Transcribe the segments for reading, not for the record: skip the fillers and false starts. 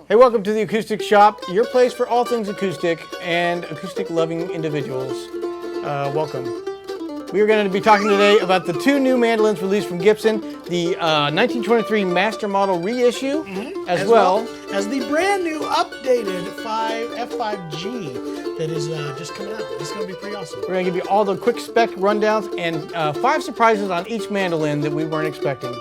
Hey, welcome to the Acoustic Shoppe, your place for all things acoustic and acoustic-loving individuals. Welcome. We are going to be talking today about the two new mandolins released from Gibson, the 1923 Master Model Reissue, as well as the brand new updated F5G that is just coming out. This is going to be pretty awesome. We're going to give you all the quick spec rundowns and 5 surprises on each mandolin that we weren't expecting.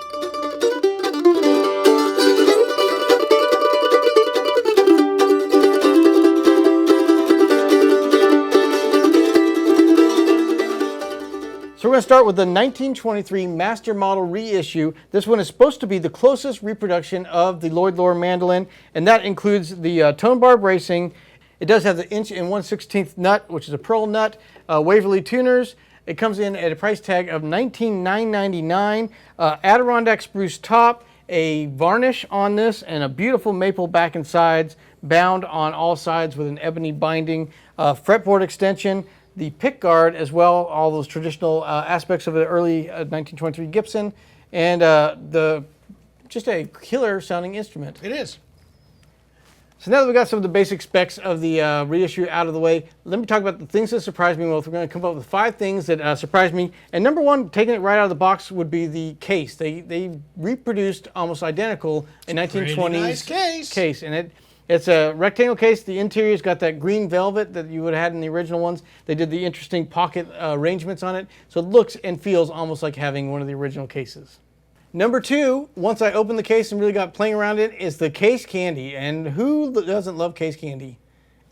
So we're going to start with the 1923 Master Model Reissue. This one is supposed to be the closest reproduction of the Lloyd Loar mandolin, and that includes the tone bar bracing. It does have the 1 1/16 nut, which is a pearl nut, Waverly tuners. It comes in at a price tag of $19,999. Adirondack spruce top, a varnish on this, and a beautiful maple back and sides, bound on all sides with an ebony binding, fretboard extension, the pick guard as well, all those traditional aspects of the early 1923 Gibson, and just a killer sounding instrument. It is. So now that we got some of the basic specs of the reissue out of the way, let me talk about the things that surprised me most. We're going to come up with 5 things that surprised me. And number one, taking it right out of the box, would be the case. They reproduced almost identical in 1920s nice case. And it's a rectangle case. The interior's got that green velvet that you would have had in the original ones. They did the interesting pocket arrangements on it. So it looks and feels almost like having one of the original cases. Number 2, once I opened the case and really got playing around it, is the case candy. And who doesn't love case candy?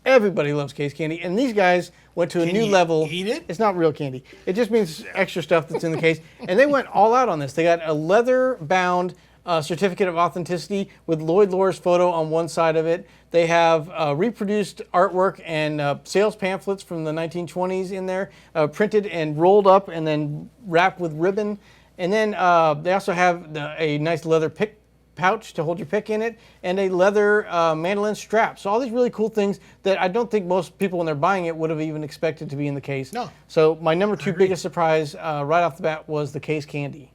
Everybody loves case candy. And these guys went to a new level. Eat it? It's not real candy. It just means extra stuff that's in the case. And they went all out on this. They got a leather-bound certificate of authenticity with Lloyd Loar's photo on one side of it. They have reproduced artwork and sales pamphlets from the 1920s in there, printed and rolled up and then wrapped with ribbon. And then they also have a nice leather pick pouch to hold your pick in it, and a leather mandolin strap. So all these really cool things that I don't think most people when they're buying it would have even expected to be in the case. No. So my number 2 biggest surprise right off the bat was the case candy.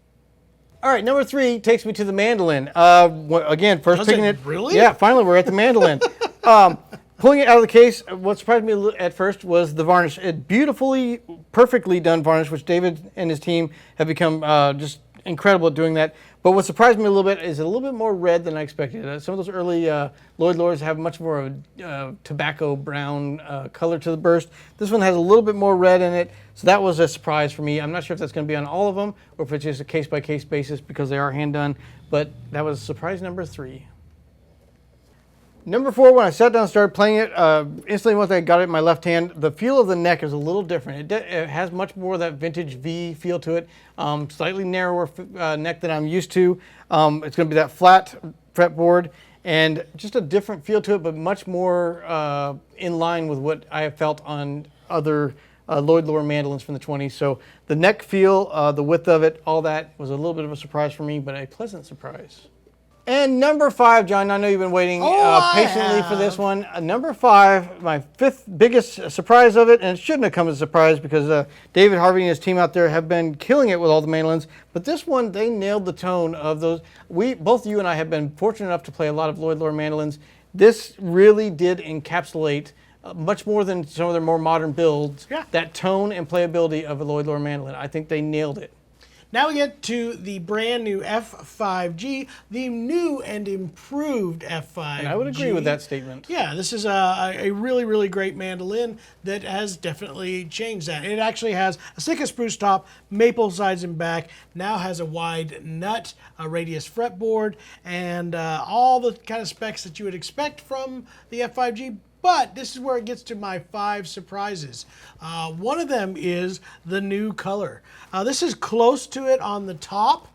All right, number 3 takes me to the mandolin. Again, first picking it. Really? Yeah, finally we're at the mandolin. Pulling it out of the case, what surprised me at first was the varnish. It beautifully, perfectly done varnish, which David and his team have become just incredible at doing that. But what surprised me a little bit is a little bit more red than I expected. Some of those early Lloyd Loars have much more of a tobacco brown color to the burst. This one has a little bit more red in it, so that was a surprise for me. I'm not sure if that's going to be on all of them or if it's just a case-by-case basis because they are hand-done, but that was surprise number 3. Number 4, when I sat down and started playing it, instantly once I got it in my left hand, the feel of the neck is a little different. It has much more of that vintage V feel to it, slightly narrower neck than I'm used to. It's going to be that flat fretboard and just a different feel to it, but much more in line with what I have felt on other Lloyd Loar mandolins from the 20s. So the neck feel, the width of it, all that was a little bit of a surprise for me, but a pleasant surprise. And number 5, John, I know you've been waiting patiently for this one. Number 5, my 5th biggest surprise of it, and it shouldn't have come as a surprise because David Harvey and his team out there have been killing it with all the mandolins. But this one, they nailed the tone of those. Both you and I have been fortunate enough to play a lot of Lloyd Loar mandolins. This really did encapsulate much more than some of their more modern builds, that tone and playability of a Lloyd Loar mandolin. I think they nailed it. Now we get to the brand new F5G, the new and improved F5G. And I would agree with that statement. Yeah, this is a really, really great mandolin that has definitely changed that. It actually has a Sitka spruce top, maple sides and back, now has a wide nut, a radius fretboard, and all the kind of specs that you would expect from the F5G. But this is where it gets to my 5 surprises. One of them is the new color. This is close to it on the top,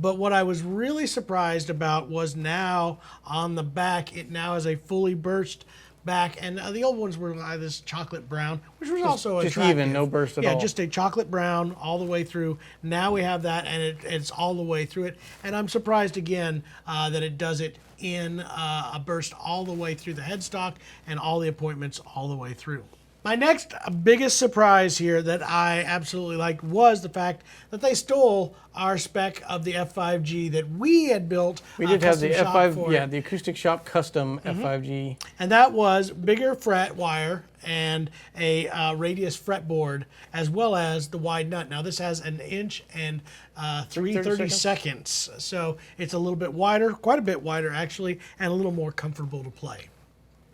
but what I was really surprised about was now on the back, it now has a fully burst back, and the old ones were this chocolate brown, which was also attractive. Just even, no burst at all. Yeah, just a chocolate brown all the way through. Now we have that, and it's all the way through it. And I'm surprised again that it does it in a burst all the way through the headstock and all the appointments all the way through. My next biggest surprise here that I absolutely liked was the fact that they stole our spec of the F5G that we had built. We did have the custom shop F5, for yeah, it. the Acoustic Shoppe custom F5G. And that was bigger fret wire and a radius fretboard, as well as the wide nut. Now this has 1 inch and 3/30 seconds, so it's a little bit wider, quite a bit wider actually, and a little more comfortable to play.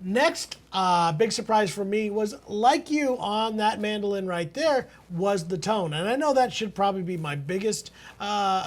Next, big surprise for me was, like you on that mandolin right there, was the tone. And I know that should probably be my biggest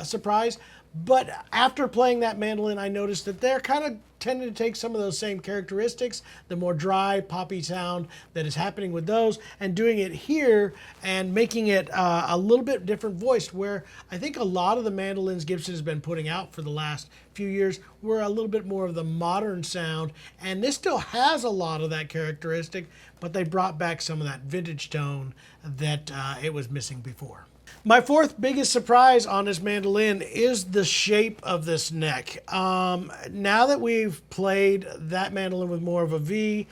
surprise, but after playing that mandolin, I noticed that they're kind of tending to take some of those same characteristics, the more dry, poppy sound that is happening with those, and doing it here and making it a little bit different voiced, where I think a lot of the mandolins Gibson has been putting out for the last few years were a little bit more of the modern sound, and this still has a lot of that characteristic, but they brought back some of that vintage tone that it was missing before. My fourth biggest surprise on this mandolin is the shape of this neck. Now that we've played that mandolin with more of a V,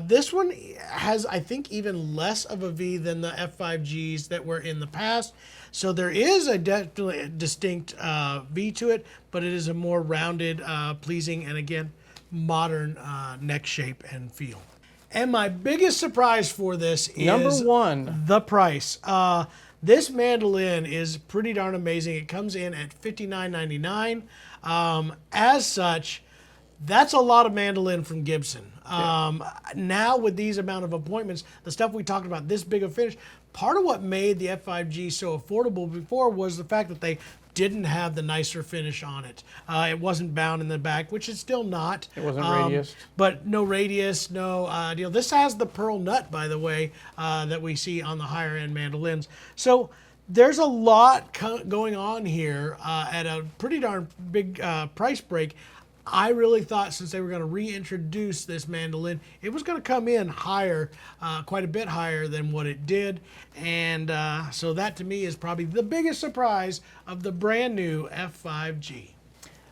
this one has, I think, even less of a V than the F5Gs that were in the past. So there is a definitely distinct V to it, but it is a more rounded, pleasing, and again, modern neck shape and feel. And my biggest surprise for this is Number one, the price. This mandolin is pretty darn amazing. It comes in at $59.99. As such, that's a lot of mandolin from Gibson. Now with these amount of appointments, the stuff we talked about, this big a finish, part of what made the F5G so affordable before was the fact that they didn't have the nicer finish on it. It wasn't bound in the back, which it's still not. It wasn't radiused. But no radius, no deal. This has the pearl nut, by the way, that we see on the higher end mandolins. So there's a lot going on here at a pretty darn big price break. I really thought, since they were going to reintroduce this mandolin, it was going to come in higher, quite a bit higher than what it did. And so that to me is probably the biggest surprise of the brand new F5G.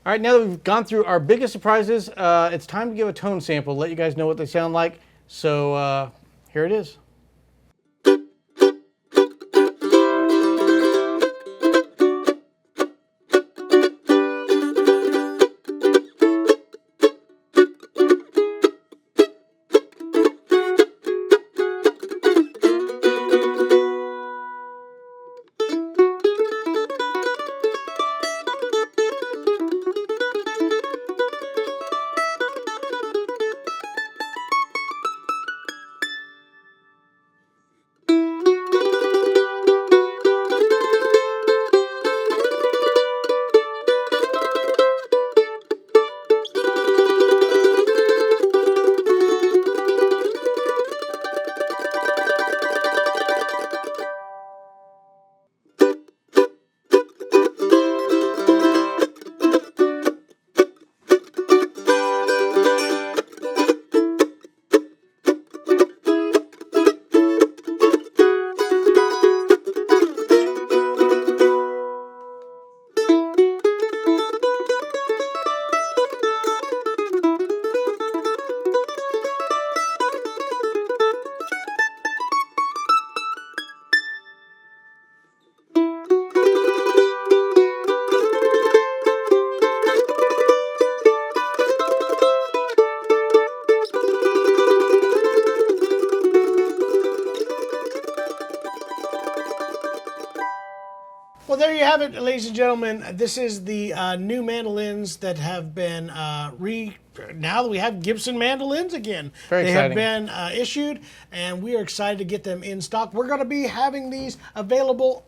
All right, now that we've gone through our biggest surprises, it's time to give a tone sample, let you guys know what they sound like. So here it is. Well, there you have it, ladies and gentlemen. This is the new mandolins that have been now that we have Gibson mandolins again. Very exciting. They have been issued, and we are excited to get them in stock. We're going to be having these available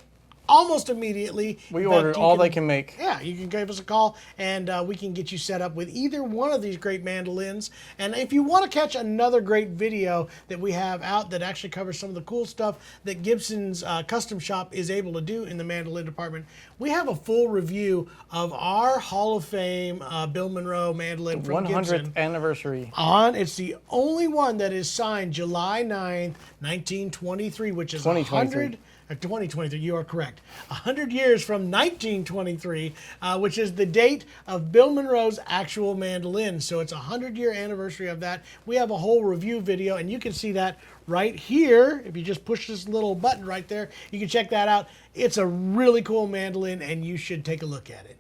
almost immediately. We ordered all they can make. Yeah, you can give us a call, and we can get you set up with either one of these great mandolins. And if you want to catch another great video that we have out that actually covers some of the cool stuff that Gibson's Custom Shop is able to do in the mandolin department, we have a full review of our Hall of Fame Bill Monroe mandolin from 100th Gibson. anniversary. It's the only one that is signed July 9th, 1923, which is 2023. 2023, you are correct. 100 years from 1923, which is the date of Bill Monroe's actual mandolin. So it's a 100-year anniversary of that. We have a whole review video, and you can see that right here. If you just push this little button right there, you can check that out. It's a really cool mandolin, and you should take a look at it.